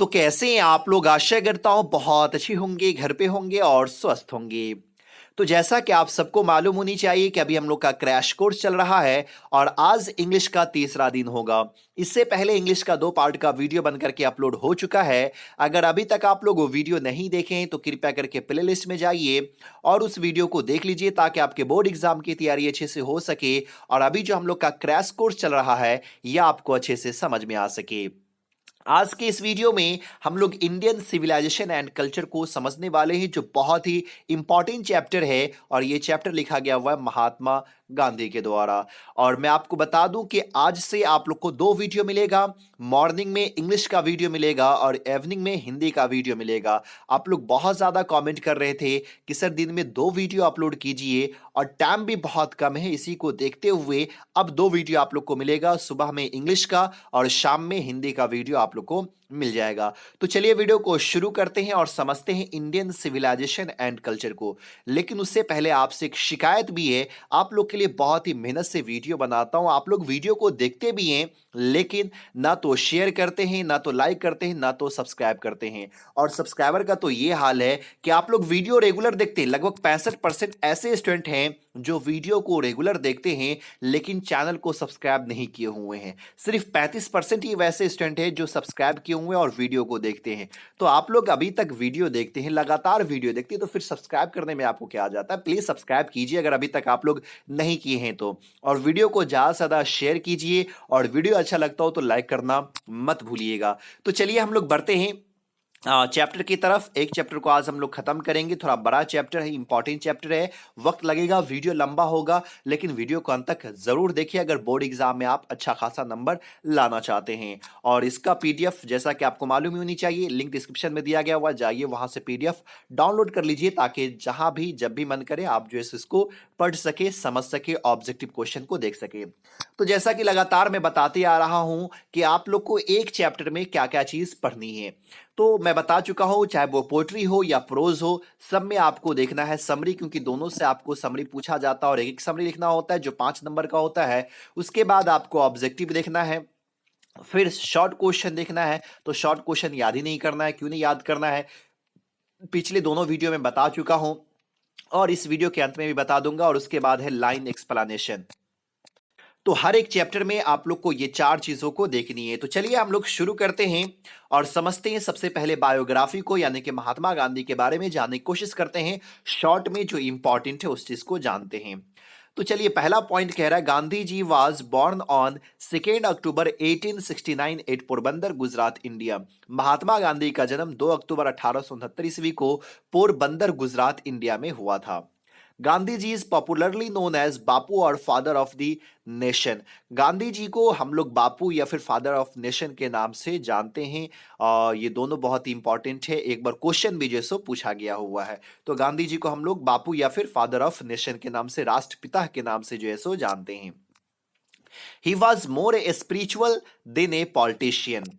तो कैसे हैं आप लोग? आशा करता हूँ बहुत अच्छी होंगे, घर पे होंगे और स्वस्थ होंगे। तो जैसा कि आप सबको मालूम होनी चाहिए कि अभी हम लोग का क्रैश कोर्स चल रहा है और आज इंग्लिश का तीसरा दिन होगा। इससे पहले इंग्लिश का 2 पार्ट का वीडियो बन करके अपलोड हो चुका है। अगर अभी तक आप लोग वो वीडियो नहीं देखे हैं तो कृपया करके प्लेलिस्ट में जाइए और उस वीडियो को देख लीजिए ताकि आपके बोर्ड एग्जाम की तैयारी अच्छे से हो सके और अभी जो हम लोग का क्रैश कोर्स चल रहा है यह आपको अच्छे से समझ में आ सके। आज के इस वीडियो में हम लोग इंडियन सिविलाइजेशन एंड कल्चर को समझने वाले हैं जो बहुत ही इंपॉर्टेंट चैप्टर है और ये चैप्टर लिखा गया हुआ है महात्मा गांधी के द्वारा। और मैं आपको बता दूं कि आज से आप लोग को 2 वीडियो मिलेगा। मॉर्निंग में इंग्लिश का वीडियो मिलेगा और इवनिंग में हिंदी का वीडियो मिलेगा। आप लोग बहुत ज़्यादा कमेंट कर रहे थे कि सर दिन में 2 वीडियो अपलोड कीजिए और टाइम भी बहुत कम है, इसी को देखते हुए अब 2 वीडियो आप लोग को मिलेगा, सुबह में इंग्लिश का और शाम में हिंदी का वीडियो आप लोग को मिल जाएगा। तो चलिए वीडियो को शुरू करते हैं और समझते हैं इंडियन सिविलाइजेशन एंड कल्चर को। लेकिन उससे पहले आपसे एक शिकायत भी है, आप लोग के लिए बहुत ही मेहनत से वीडियो बनाता हूं, आप लोग वीडियो को देखते भी हैं लेकिन ना तो शेयर करते हैं, ना तो लाइक करते हैं, ना तो सब्सक्राइब करते हैं। और सब्सक्राइबर का तो ये हाल है कि आप लोग वीडियो रेगुलर देखते हैं, लगभग 65% ऐसे स्टूडेंट हैं जो वीडियो को रेगुलर देखते हैं लेकिन चैनल को सब्सक्राइब नहीं किए हुए हैं। सिर्फ 35% ही वैसे स्टूडेंट हैं जो सब्सक्राइब किए हुए हैं और वीडियो को देखते हैं। तो आप लोग अभी तक वीडियो देखते हैं, लगातार वीडियो देखते हैं, तो फिर सब्सक्राइब करने में आपको क्या आ जाता है? प्लीज सब्सक्राइब कीजिए अगर अभी तक आप लोग नहीं किए हैं तो। और वीडियो को ज्यादा से ज्यादा शेयर कीजिए और वीडियो अच्छा लगता हो तो लाइक करना मत भूलिएगा। तो चलिए हम लोग बढ़ते हैं चैप्टर की तरफ। एक चैप्टर को आज हम लोग खत्म करेंगे, थोड़ा बड़ा चैप्टर है, इंपॉर्टेंट चैप्टर है, वक्त लगेगा, वीडियो लंबा होगा, लेकिन वीडियो को अंत तक जरूर देखिए अगर बोर्ड एग्जाम में आप अच्छा खासा नंबर लाना चाहते हैं। और इसका पीडीएफ जैसा कि आपको मालूम ही होनी चाहिए, लिंक डिस्क्रिप्शन में दिया गया हुआ, जाइए वहां से पीडीएफ डाउनलोड कर लीजिए ताकि जहां भी जब भी मन करे आप जो है इसको पढ़ सके, समझ सके, ऑब्जेक्टिव क्वेश्चन को देख सके। तो जैसा कि लगातार मैं बताते आ रहा हूं कि आप लोग को एक चैप्टर में क्या क्या चीज पढ़नी है, तो मैं बता चुका हूं, चाहे वो पोएट्री हो या प्रोज हो, सब में आपको देखना है समरी, क्योंकि दोनों से आपको समरी पूछा जाता है और एक एक समरी लिखना होता है जो 5 नंबर का होता है। उसके बाद आपको ऑब्जेक्टिव देखना है, फिर शॉर्ट क्वेश्चन देखना है। तो शॉर्ट क्वेश्चन याद ही नहीं करना है, क्यों नहीं याद करना है, पिछले दोनों वीडियो में बता चुका हूं और इस वीडियो के अंत में भी बता दूंगा। और उसके बाद है लाइन एक्सप्लेनेशन। तो हर एक चैप्टर में आप लोग को ये 4 चीजों को देखनी है। तो चलिए हम लोग शुरू करते हैं और समझते हैं सबसे पहले बायोग्राफी को, यानी कि महात्मा गांधी के बारे में जानने की कोशिश करते हैं। शॉर्ट में जो इंपॉर्टेंट है उस चीज को जानते हैं। तो चलिए पहला पॉइंट कह रहा है, Gandhi ji was born on 2 October 1869 at Porbandar Gujarat India. Mahatma Gandhi का जन्म 2 अक्टूबर 1869 ईस्वी को पोरबंदर गुजरात इंडिया में हुआ था। Gandhi ji is popularly known as Bapu और father of the nation. Gandhi ji को हम लोग बापू या फिर फादर ऑफ नेशन के नाम से जानते हैं। ये दोनों बहुत ही इंपॉर्टेंट है, एक बार क्वेश्चन भी जैसो पूछा गया हुआ है। तो गांधी जी को हम लोग बापू या फिर फादर ऑफ नेशन के नाम से, राष्ट्रपिता के नाम से जो है सो जानते हैं। He was more a spiritual then a politician.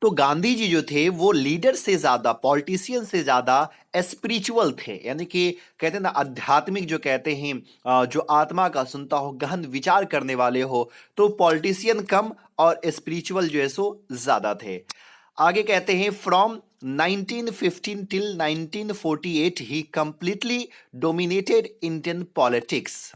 तो गांधी जी जो थे वो लीडर से ज्यादा, पॉलिटिशियन से ज्यादा स्पिरिचुअल थे, यानी कि कहते हैं ना आध्यात्मिक, जो कहते हैं जो आत्मा का सुनता हो, गहन विचार करने वाले हो। तो पॉलिटिशियन कम और स्पिरिचुअल जो है सो ज्यादा थे। आगे कहते हैं from 1915 till 1948 he completely dominated Indian politics.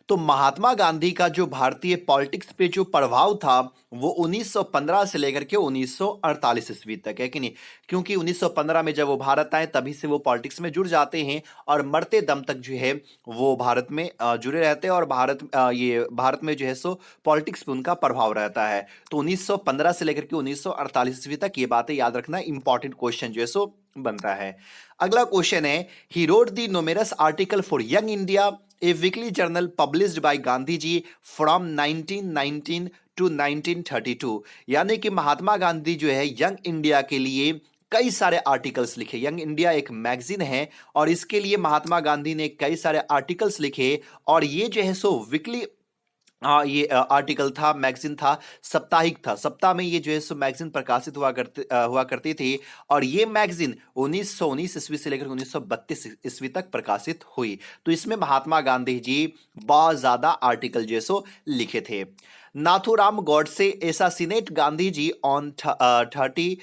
तो महात्मा गांधी का जो भारतीय पॉलिटिक्स पे जो प्रभाव था वो 1915 से लेकर के 1948 ईस्वी तक है कि नहीं, क्योंकि 1915 में जब वो भारत आए तभी से वो पॉलिटिक्स में जुड़ जाते हैं और मरते दम तक जो है वो भारत में जुड़े रहते हैं और ये भारत में जो है सो पॉलिटिक्स पे उनका प्रभाव रहता है। तो 1915 से लेकर के 1948 ईस्वी तक ये बातें याद रखना, इंपॉर्टेंट क्वेश्चन जो है सो बनता है। अगला क्वेश्चन है, he wrote the numerous article for young India, a weekly journal published by Gandhi ji from 1919 to 1932। यानी कि महात्मा गांधी जो है यंग इंडिया के लिए कई सारे आर्टिकल्स लिखे। यंग इंडिया एक मैगजीन है और इसके लिए महात्मा गांधी ने कई सारे आर्टिकल्स लिखे और ये जो है सो वीकली ये आर्टिकल था, मैगजीन था, साप्ताहिक था। सप्ताह में ये जो है सो मैगजीन प्रकाशित हुआ करती थी और ये मैगजीन 1919 ईस्वी से लेकर 1932 ईस्वी तक प्रकाशित हुई। तो इसमें महात्मा गांधी जी बहुत ज्यादा आर्टिकल जो है सो लिखे थे। Nathuram Godse assassinate Gandhi ji on 30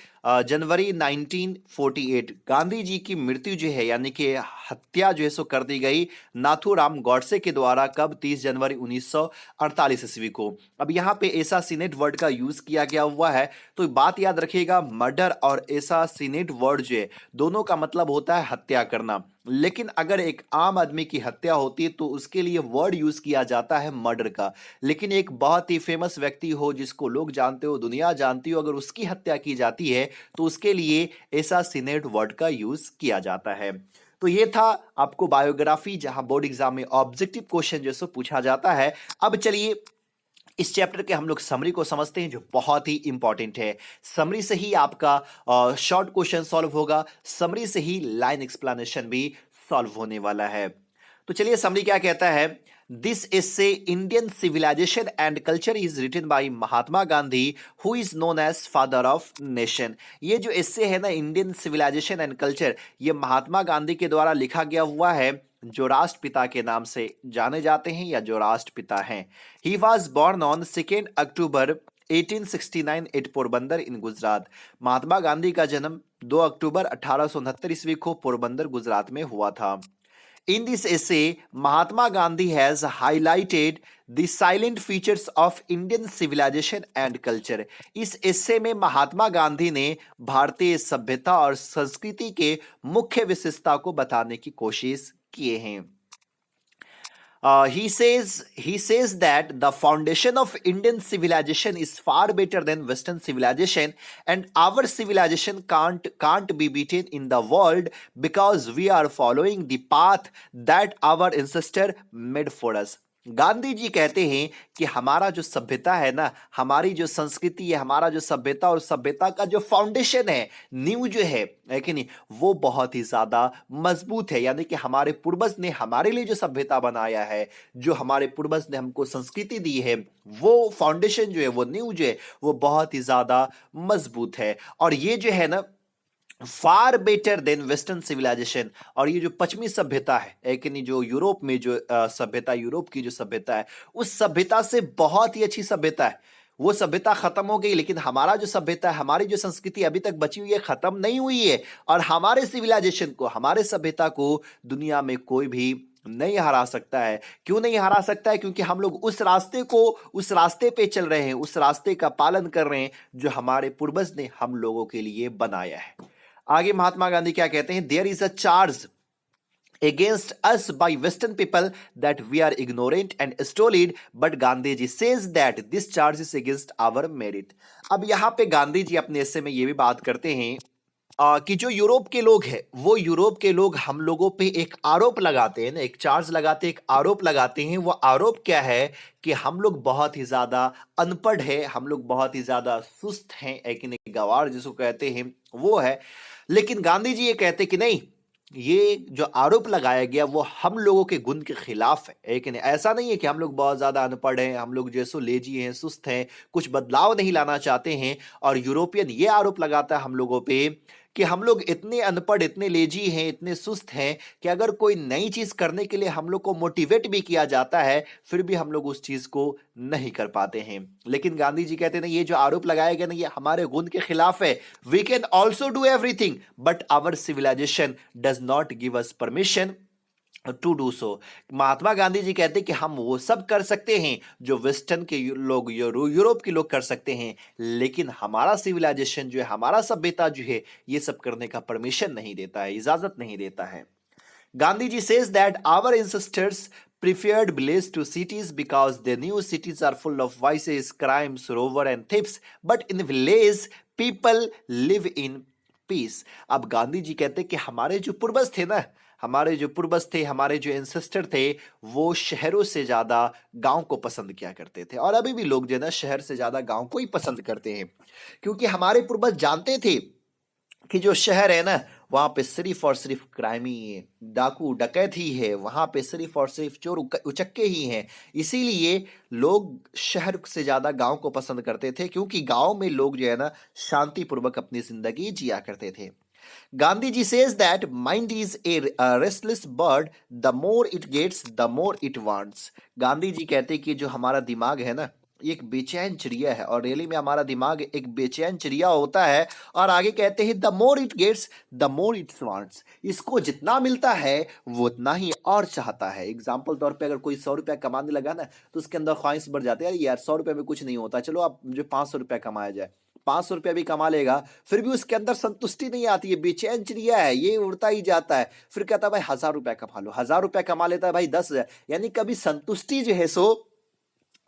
January 1948। Gandhi ji की मृत्यु जो है यानी कि हत्या जो है सो कर दी गई नाथूराम गॉडसे के द्वारा कब? 30 जनवरी 1948 ईस्वी को। अब यहाँ पे एसासिनेट वर्ड का यूज किया गया हुआ है, तो बात याद रखिएगा, मर्डर और एसासिनेट वर्ड जो है दोनों का मतलब होता है हत्या करना। लेकिन अगर एक आम आदमी की हत्या होती है तो उसके लिए वर्ड यूज किया जाता है मर्डर का। लेकिन एक बहुत ही फेमस व्यक्ति हो जिसको लोग जानते हो, दुनिया जानती हो, अगर उसकी हत्या की जाती है तो उसके लिए एसासिनेट वर्ड का यूज किया जाता है। तो ये था आपको बायोग्राफी, जहां बोर्ड एग्जाम में ऑब्जेक्टिव क्वेश्चन जैसे पूछा जाता है। अब चलिए इस चैप्टर के हम लोग समरी को समझते हैं, जो बहुत ही इंपॉर्टेंट है। समरी से ही आपका शॉर्ट क्वेश्चन सॉल्व होगा, समरी से ही लाइन एक्सप्लेनेशन भी सॉल्व होने वाला है। तो चलिए समरी क्या कहता है। This essay Indian civilization and culture is written by Mahatma Gandhi who is known as father of nation. ये जो essay है ना, इंडियन सिविलाइजेशन एंड कल्चर, ये महात्मा गांधी के द्वारा लिखा गया हुआ है, जो राष्ट्रपिता के नाम से जाने जाते हैं या जो राष्ट्रपिता हैं। He was born on 2 October 1869 at Porbandar in Gujarat. Mahatma Gandhi का जन्म 2 अक्टूबर 1869 ईस्वी को पोरबंदर गुजरात में हुआ था। In this essay, Mahatma Gandhi has highlighted the silent features of Indian civilization and culture. इस essay में महात्मा गांधी ने भारतीय सभ्यता और संस्कृति के मुख्य विशेषता को बताने की कोशिश किए हैं। He says that the foundation of Indian civilization is far better than Western civilization, and our civilization can't be beaten in the world because we are following the path that our ancestor made for us. Gandhi ji कहते हैं कि हमारा जो सभ्यता है ना, हमारी जो संस्कृति है, हमारा जो सभ्यता और सभ्यता का जो फाउंडेशन है, नींव जो है कि नहीं, वो बहुत ही ज्यादा मजबूत है। यानी कि हमारे पूर्वज ने हमारे लिए जो सभ्यता बनाया है, जो हमारे पूर्वज ने हमको संस्कृति दी है, वो फाउंडेशन जो है, वो नींव जो है, वो बहुत ही ज्यादा मजबूत है। और ये जो है ना, far better than western civilization, और ये जो पश्चिमी सभ्यता है कि नहीं, जो यूरोप में जो सभ्यता, यूरोप की जो सभ्यता है, उस सभ्यता से बहुत ही अच्छी सभ्यता है। वो सभ्यता खत्म हो गई, लेकिन हमारा जो सभ्यता है, हमारी जो संस्कृति अभी तक बची हुई है, खत्म नहीं हुई है। और हमारे सिविलाइजेशन को, हमारे सभ्यता को दुनिया में कोई भी नहीं हरा सकता है। क्यों नहीं हरा सकता है? क्योंकि हम लोग उस रास्ते पे चल रहे हैं, उस रास्ते का पालन कर रहे हैं जो हमारे पूर्वज ने हम लोगों के लिए बनाया है। आगे महात्मा गांधी क्या कहते हैं, there is a charge against us by western people that we are ignorant and stolid, but Gandhi ji says that this charge is against our merit. अब यहाँ पे गांधी जी अपने ऐसे में ये भी बात करते हैं कि जो यूरोप के लोग हैं, वो यूरोप के लोग हम लोगों पे एक आरोप लगाते हैं ना, एक चार्ज लगाते हैं, एक आरोप लगाते हैं। वो आरोप क्या है कि हम लोग बहुत ही ज्यादा अनपढ़ है, हम लोग बहुत ही ज्यादा सुस्त हैं, एक गवार जिसको कहते हैं वो है। लेकिन गांधी जी ये कहते कि नहीं, ये जो आरोप लगाया गया वो हम लोगों के गुण के खिलाफ है। लेकिन ऐसा नहीं है कि हम लोग बहुत ज्यादा अनपढ़ हैं, हम लोग जैसो लेजी हैं, सुस्त हैं, कुछ बदलाव नहीं लाना चाहते हैं। और यूरोपियन ये आरोप लगाता है हम लोगों पे कि हम लोग इतने अनपढ़, इतने लेजी हैं, इतने सुस्त हैं कि अगर कोई नई चीज करने के लिए हम लोग को मोटिवेट भी किया जाता है, फिर भी हम लोग उस चीज को नहीं कर पाते हैं। लेकिन गांधी जी कहते हैं ये जो आरोप लगाया गया ना, ये हमारे गुण के खिलाफ है। We can also do everything but our civilization does not give us permission to do so. Mahatma Gandhi ji कहते हैं कि हम वो सब कर सकते हैं जो वेस्टर्न के लोग, यूरोप के लोग कर सकते हैं, लेकिन हमारा सिविलाइजेशन जो है, हमारा सभ्यता जो है, ये सब करने का परमिशन नहीं देता है, इजाजत नहीं देता है। Gandhi ji says that our ancestors preferred villages to cities because they knew cities are full of vices, crimes, rover and thieves, but in villages people live in peace. अब गांधी जी कहते कि हमारे जो पूर्वज थे ना, हमारे जो पूर्वज थे, हमारे जो एंसेस्टर थे, वो शहरों से ज्यादा गांव को पसंद किया करते थे। और अभी भी लोग जो है ना, शहर से ज्यादा गांव को ही पसंद करते हैं, क्योंकि हमारे पूर्वज जानते थे कि जो शहर है ना, वहां पे सिर्फ और सिर्फ क्राइमी है, डाकू डकैत ही है, वहां पे सिर्फ और सिर्फ चोर उचक्के ही हैं। इसीलिए लोग शहर से ज्यादा गांव को पसंद करते थे, क्योंकि गांव में लोग जो है ना, शांतिपूर्वक अपनी जिंदगी जिया करते थे। Gandhi ji says that mind is a restless bird, the more it gets the more it wants. Gandhi ji कहते कि जो हमारा दिमाग है ना, ये एक बेचैन चिड़िया है और रियली में हमारा दिमाग एक बेचैन चिड़िया होता है। और आगे कहते हैं the more it gets the more it wants. इसको जितना मिलता है वो उतना ही और चाहता है। एग्जाम्पल तौर पे अगर कोई 100 रुपया कमाने लगा ना तो उसके अंदर ख्वाहिश बढ़ जाती है, यार 100 रुपये में कुछ नहीं होता, चलो अब मुझे 500 रुपया कमाया जाए। 500 रुपया भी कमा लेगा फिर भी उसके अंदर संतुष्टि नहीं आती है, बेचैन चिड़िया है, ये उड़ता ही जाता है। फिर कहता है भाई 1000 रुपया कमा लो, 1000 रुपया कमा लेता है भाई 10,000, यानी कभी संतुष्टि जो है सो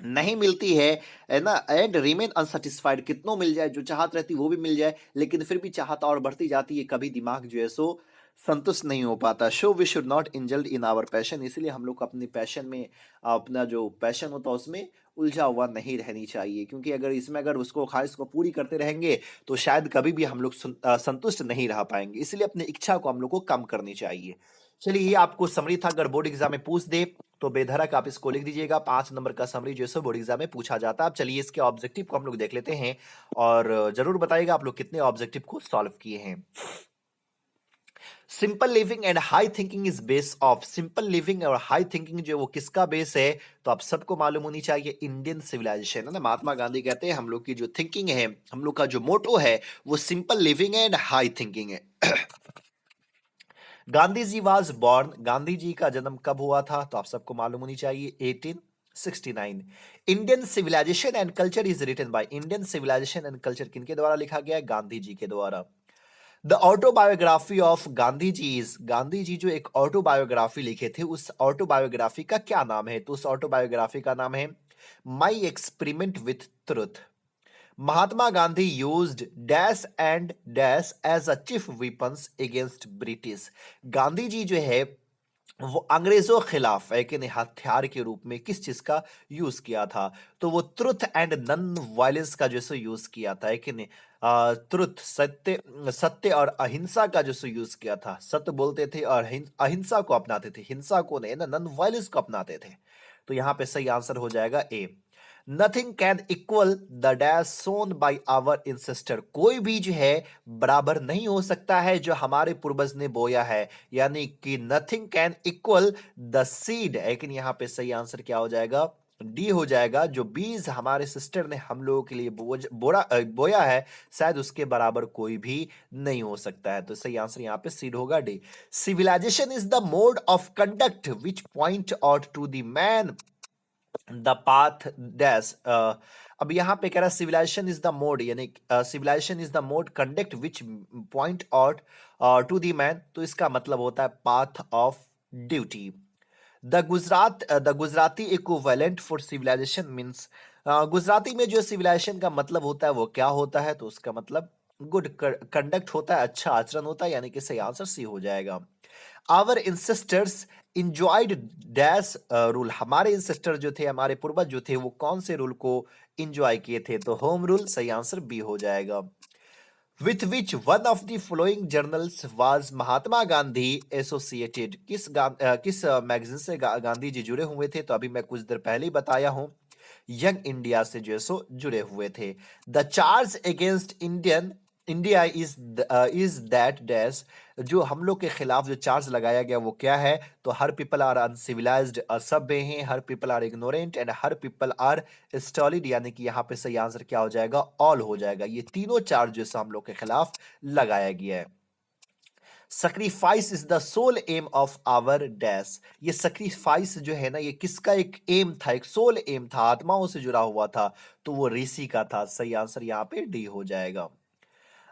नहीं मिलती है ना। एंड रिमेन अनसेटिस्फाइड, कितनों मिल जाए, जो चाहत रहती वो भी मिल जाए लेकिन फिर भी चाहत और बढ़ती जाती है, कभी दिमाग जो है सो संतुष्ट नहीं हो पाता। So we should not indulge in our passion, इसलिए हम लोग को अपने पैशन में, अपना जो पैशन होता है उसमें उलझा हुआ नहीं रहनी चाहिए, क्योंकि अगर इसमें अगर उसको ख्वाहिश को पूरी करते रहेंगे तो शायद कभी भी हम लोग संतुष्ट नहीं रह पाएंगे। इसलिए अपनी इच्छा को हम लोग को कम करनी चाहिए। चलिए ये आपको समरी था, अगर बोर्ड एग्जाम में पूछ दे तो बेधड़क आप इसको लिख दीजिएगा। 5 नंबर का समरी जो है बोर्ड एग्जाम में पूछा जाता है। अब चलिए इसके ऑब्जेक्टिव को हम लोग देख लेते हैं और जरूर बताइएगा आप लोग कितने ऑब्जेक्टिव को सॉल्व किए हैं। Simple living and high thinking is base of, simple living और हाई थिंकिंग जो वो किसका बेस है, तो आप सबको मालूम होनी चाहिए इंडियन सिविलाइजेशन है ना। महात्मा गांधी कहते हैं हम लोग की जो थिंकिंग है, हम लोग का जो मोटो है वो simple living and high thinking है। गांधी जी वाज बॉर्न, गांधी जी का जन्म कब हुआ था, तो आप सबको मालूम होनी चाहिए 1869। Indian civilization and culture is written by, Indian civilization and culture किनके द्वारा लिखा गया है, गांधी जी के द्वारा। The autobiography of Gandhi ji is, Gandhi ji जो एक ऑटोबायोग्राफी लिखे थे उस ऑटोबायोग्राफी का क्या नाम है, तो उस ऑटोबायोग्राफी का नाम है my experiment with truth. Mahatma Gandhi used dash and dash as a chief weapons against British, Gandhi ji जो है वो अंग्रेजों के खिलाफ एक हथियार के रूप में किस चीज का यूज किया था, तो वो ट्रुथ एंड नॉन वायलेंस का जो सो यूज किया था, एक ट्रुथ सत्य, सत्य और अहिंसा का जो सो यूज किया था। सत्य बोलते थे और अहिंसा को अपनाते थे, हिंसा को नहीं ना, नॉन वायलेंस को अपनाते थे। तो यहां पे सही आंसर हो जाएगा A. Nothing can equal the dash sown by our ancestor, कोई भी जो है बराबर नहीं हो सकता है जो हमारे पूर्वज ने बोया है, यानी कि nothing can equal the seed, लेकिन यहां पे सही आंसर क्या हो जाएगा, डी हो जाएगा। जो बीज हमारे सिस्टर ने हम लोगों के लिए बोया है शायद उसके बराबर कोई भी नहीं हो सकता है, तो सही आंसर यहां पे सीड होगा D. Civilization is the mode of conduct which point out to the man the path dash. अब यहां पे कह रहा है सिविलाइजेशन इज द मोड, यानी civilization is the mode conduct which point out to the man, तो इसका मतलब होता है path of duty. The Gujarati equivalent for civilization means, Gujarati में जो सिविलाइजेशन का मतलब होता है वो क्या होता है, तो उसका मतलब गुड कंडक्ट होता है, अच्छा आचरण होता है, यानी कि सही आंसर सी हो जाएगा। Our ancestors enjoyed dash rule, हमारे इंसेस्टर जो थे, हमारे पूर्वज जो थे वो कौन से रूल को इंजॉय किए थे, तो होम रूल, सही आंसर बी हो जाएगा। With which one of the following journals was Mahatma Gandhi associated, किस मैगजीन से गांधी जी जुड़े हुए थे, तो अभी मैं कुछ देर पहले ही बताया हूं, यंग इंडिया से जो है सो जुड़े हुए थे। The charge against Indian India is that dash, जो हम लोग के खिलाफ जो चार्ज लगाया गया वो क्या है, तो हर पीपल आर अनसिविलाइज्ड, असभ्य हैं, her people are ignorant and her people are stolid, यानी कि यहाँ पे सही आंसर क्या हो जाएगा, ऑल हो जाएगा। ये तीनों चार्ज जो हम लोग के खिलाफ लगाया गया है। Sacrifice is the sole aim of our dash, ये सक्रीफाइस जो है ना ये किसका एक एम था, एक सोल एम था, आत्माओं से जुड़ा हुआ था, तो वो ऋषि का था। सही आंसर यहाँ पे डी हो जाएगा।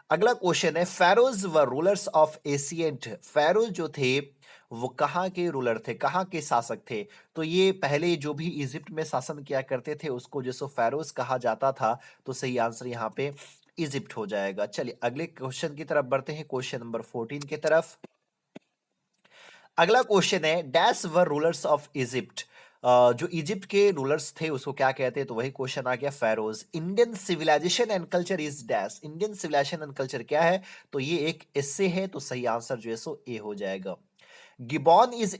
अगला क्वेश्चन है फेरोज व रूलर्स ऑफ एशियंट, फेरोज जो थे वो कहाँ के रूलर थे, कहाँ के शासक थे, तो ये पहले जो भी इजिप्ट में शासन किया करते थे उसको जो सो फेरोज कहा जाता था, तो सही आंसर यहाँ पे इजिप्ट हो जाएगा। चलिए अगले क्वेश्चन की तरफ बढ़ते हैं, क्वेश्चन नंबर 14 की तरफ। अगला क्वेश्चन है dash were rulers of Egypt, जो इजिप्ट के रूलर्स थे उसको क्या कहते हैं, तो वही क्वेश्चन आ गया फेरोज। Indian civilization and culture is dash, Indian civilization and culture क्या है, तो ये एक एस्से है, तो सही आंसर जो है सो ए हो जाएगा। गिबॉन इज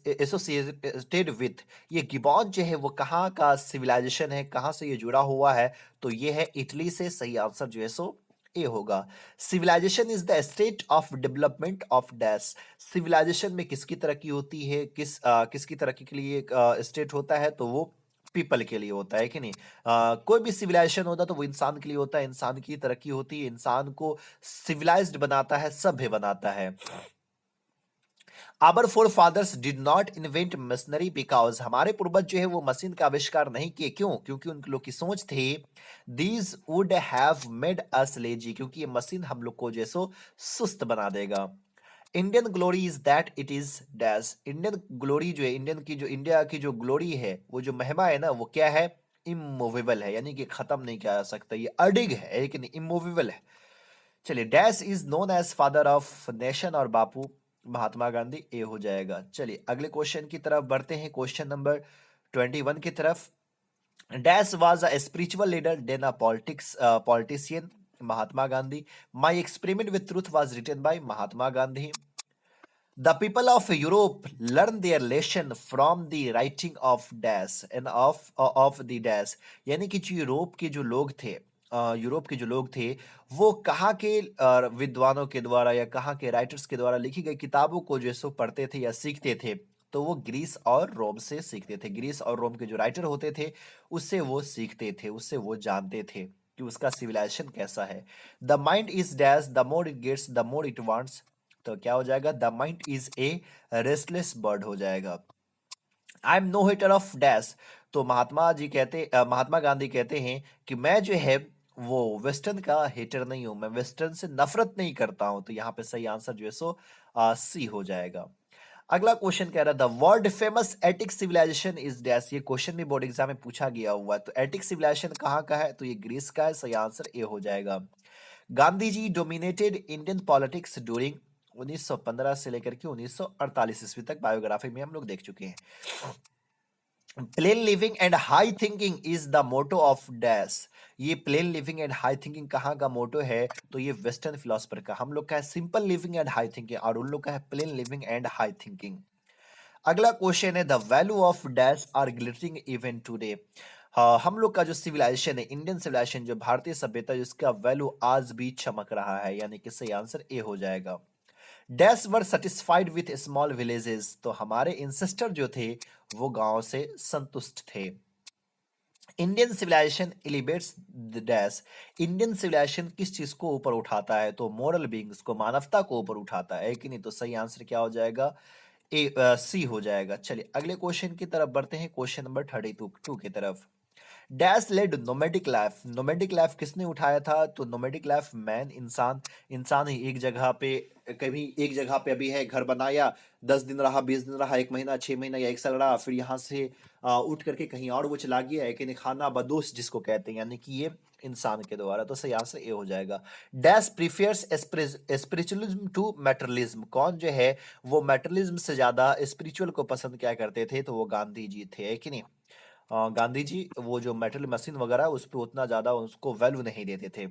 एसोसिएटेड विथ, ये गिबॉन जो है वो कहाँ का सिविलाइजेशन है, कहाँ से ये जुड़ा हुआ है, तो ये है इटली से, सही आंसर जो है सो ए होगा। Civilization is the state of development of dash, civilization में किसकी तरक्की होती है, किसकी तरक्की के लिए एक स्टेट होता है, तो वो पीपल के लिए होता है कि नहीं। कोई भी सिविलाइजेशन होता तो वो इंसान के लिए होता है, इंसान की तरक्की होती है, इंसान को सिविलाइज्ड बनाता है, सभ्य बनाता है। Our forefathers did not invent machinery because हमारे पूर्वज जो है वो मशीन का आविष्कार नहीं किए, क्यों? क्योंकि उन लोग की सोच थी these would have made us lazy, क्योंकि ये मशीन हम लोग को जैसो सुस्त बना देगा। Indian glory is that it is dash, Indian glory जो है, इंडियन की जो इंडिया की जो ग्लोरी है, वो जो महिमा है ना, वो क्या है? इमूवेबल है, यानी कि खत्म नहीं किया जा सकता, ये अडिग है लेकिन इमूवेबल है। चलिए, dash is known as father of nation और बापू महात्मा गांधी, ए हो जाएगा। चलिए अगले क्वेश्चन की तरफ बढ़ते हैं, क्वेश्चन नंबर 21 की तरफ। Dash was a spiritual leader than a politician Mahatma Gandhi. My experiment with truth was written by Mahatma Gandhi. The people of Europe learn their lesson from the writing of dash and of the dash, यानी कि जो Europe के जो लोग थे, Europe के जो लोग थे, वो कहाँ के विद्वानों के द्वारा या कहाँ के राइटर्स के द्वारा लिखी गई किताबों को जो है सो पढ़ते थे या सीखते थे, तो वो ग्रीस और रोम से सीखते थे। ग्रीस और रोम के जो राइटर होते थे उससे वो सीखते थे, उससे वो जानते थे कि उसका सिविलाइजेशन कैसा है। The mind is dash, the more it gets the more it wants, तो क्या हो जाएगा? The mind is a restless bird हो जाएगा। I am no hater of dash, तो महात्मा गांधी कहते हैं कि मैं जो है वो वेस्टर्न का हेटर नहीं हूं, मैं वेस्टर्न से नफरत नहीं करता हूं। तो यहाँ पे सही आंसर जो है सो सी हो जाएगा। अगला क्वेश्चन कह रहा है the world famous Attic civilization is dash, ये क्वेश्चन भी बोर्ड एग्जाम में पूछा गया हुआ है। तो एटिक सिविलाइजेशन कहाँ का है? तो ये ग्रीस का है, सही आंसर ए हो जाएगा। Gandhi ji dominated Indian politics during 1915 से लेकर के 1948 ईस्वी तक, बायोग्राफी में हम लोग देख चुके हैं। Plain living and high thinking is the motto of dash, ये plain living and high thinking कहाँ का मोटो है? तो ये वेस्टर्न फिलोसफर का। हम लोग का है simple living and high thinking और उन लोग का है plain living and high thinking. अगला क्वेश्चन है the value of dash are glittering even today. हाँ, हम लोग का जो सिविलाइजेशन है, इंडियन सिविलाइजेशन, जो भारतीय सभ्यता, जिसका वैल्यू आज भी चमक रहा है, यानी कि सही आंसर ए हो जाएगा। Dash were satisfied with small villages, तो हमारे इंसेस्टर जो थे वो गांव से संतुष्ट थे। Indian civilization elevates the dash, Indian civilization किस चीज को ऊपर उठाता है? तो मोरल बीइंग्स को, मानवता को ऊपर उठाता है कि नहीं? तो सही आंसर क्या हो जाएगा? सी हो जाएगा। चलिए अगले क्वेश्चन की तरफ बढ़ते हैं, क्वेश्चन नंबर 32 की तरफ। Dash led nomadic life, nomadic life किसने उठाया था? तो नोमैडिक लाइफ मैन, इंसान, इंसान ही एक जगह पे, कभी एक जगह पे अभी है घर बनाया, 10 दिन रहा, 20 दिन रहा, 1 महीना, 6 महीना या 1 साल रहा, फिर यहाँ से उठ करके कहीं और वो चला गया है कि नहीं, खाना बदोश जिसको कहते हैं, यानी कि ये इंसान के द्वारा। तो सही आंसर ए हो जाएगा। डैश प्रीफियर्स स्पिरिचुअलिज्म टू मैटरलिज्म, कौन जो है वो मैटरलिज्म से ज्यादा स्पिरिचुअल को पसंद क्या करते थे? तो वो गांधी जी थे, है कि नहीं? गांधी जी वो जो मेटल मशीन वगैरह उस पर उतना ज्यादा उसको वैल्यू नहीं देते थे।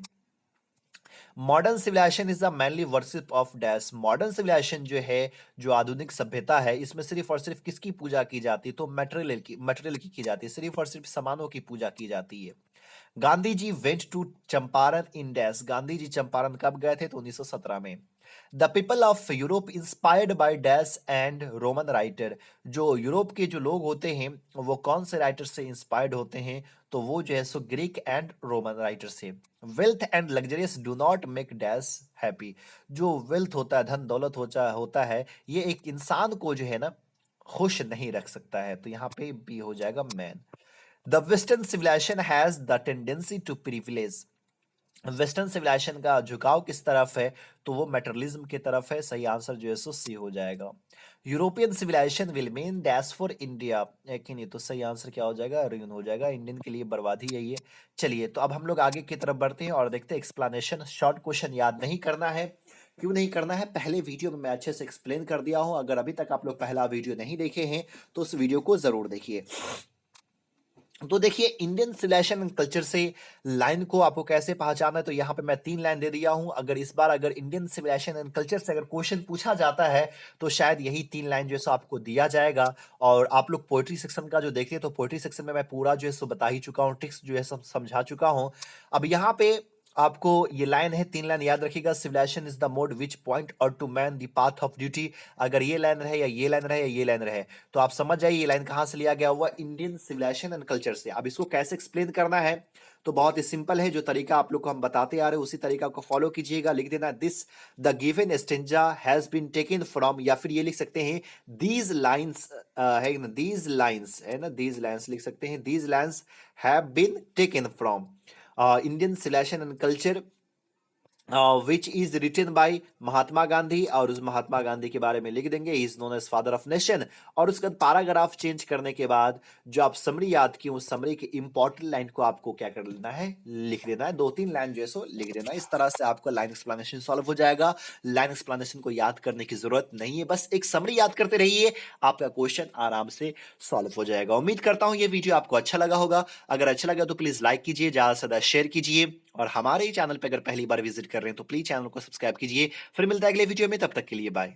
Modern civilization is the mainly worship of dash, modern civilization जो है, जो आधुनिक सभ्यता है, इसमें सिर्फ और सिर्फ किसकी पूजा की जाती है? तो मटेरियल की जाती है, सिर्फ और सिर्फ सामानों की पूजा की जाती है। Gandhi ji went to Champaran in dash, Gandhi ji Champaran कब गए थे? तो 1917 में। The people of Europe inspired by dash and Roman writer, जो यूरोप के जो लोग होते हैं वो कौन से राइटर से इंस्पायर्ड होते हैं? तो वो जो है सो ग्रीक एंड रोमन राइटर से। Wealth and luxurious do not make dash happy, जो वेल्थ होता है, धन दौलत होता है, ये एक इंसान को जो है ना खुश नहीं रख सकता है। तो यहाँ पे बी हो जाएगा man. The western civilization has the tendency to privilege, western civilization का झुकाव किस तरफ है? तो वो मेटरलिज्म की तरफ है, सही आंसर जो है सो सी हो जाएगा। European civilization will mean dash for India, है कि नहीं? तो सही आंसर क्या हो जाएगा? रुइन हो जाएगा, इंडियन के लिए बर्बादी है ये। चलिए तो अब हम लोग आगे की तरफ बढ़ते हैं और देखते हैं एक्सप्लेनेशन। शॉर्ट क्वेश्चन याद नहीं करना है, क्यों नहीं करना है? पहले वीडियो में मैं अच्छे से एक्सप्लेन कर दिया हूं, अगर अभी तक आप लोग पहला वीडियो नहीं देखे हैं तो उस वीडियो को जरूर देखिए। तो देखिए, इंडियन सिविलाइजेशन एंड कल्चर से लाइन को आपको कैसे पहचाना है? तो यहाँ पे मैं 3 लाइन दे दिया हूं। अगर इस बार अगर इंडियन सिविलाइजेशन एंड कल्चर से अगर क्वेश्चन पूछा जाता है तो शायद यही 3 लाइन जो है सो आपको दिया जाएगा। और आप लोग पोएट्री सेक्शन का जो देखिए, तो पोएट्री सेक्शन में मैं पूरा जो है सो बता ही चुका हूँ, ट्रिक्स जो है सब समझा चुका हूँ। अब यहाँ पे आपको ये लाइन है, 3 लाइन याद रखिएगा। Civilization is the mode which point out to man the path of duty. अगर ये लाइन रहे या ये लाइन रहे या ये लाइन रहे तो आप समझ जाइए ये लाइन कहां से लिया गया हुआ, इंडियन सिविलाइजेशन एंड कल्चर से। अब इसको कैसे एक्सप्लेन करना है तो बहुत ही सिंपल है, जो तरीका आप लोग को हम बताते आ रहे हैं उसी तरीका को फॉलो कीजिएगा। लिख देना this the given stanza has been taken from, या फिर ये लिख सकते हैं दीज लाइन्स, है ना, दीज लाइन्स, है ना, दीज लाइन्स लिख सकते हैं, these lines have been taken from Indian civilization and culture which is written by Mahatma Gandhi. और उस महात्मा गांधी के बारे में लिख देंगे is known as father of nation. और उसका पैराग्राफ चेंज करने के बाद जो आप समरी याद की उस समरी की इंपॉर्टेंट लाइन को आपको क्या कर लेना है, लिख देना है। 2-3 लाइन जो है सो लिख देना है। इस तरह से आपका लाइन एक्सप्लेनेशन सॉल्व हो जाएगा। लाइन एक्सप्लेनेशन को याद करने की जरूरत नहीं है, बस एक समरी याद करते रहिए, आपका क्वेश्चन आराम से सॉल्व हो जाएगा। उम्मीद करता हूं ये वीडियो आपको अच्छा लगा होगा। अगर अच्छा लगा तो प्लीज लाइक कीजिए, ज्यादा से ज्यादा शेयर कीजिए, और हमारे चैनल पे अगर पहली बार विजिट कर रहे हैं तो प्लीज चैनल को सब्सक्राइब कीजिए। फिर मिलता है अगले वीडियो में, तब तक के लिए बाय।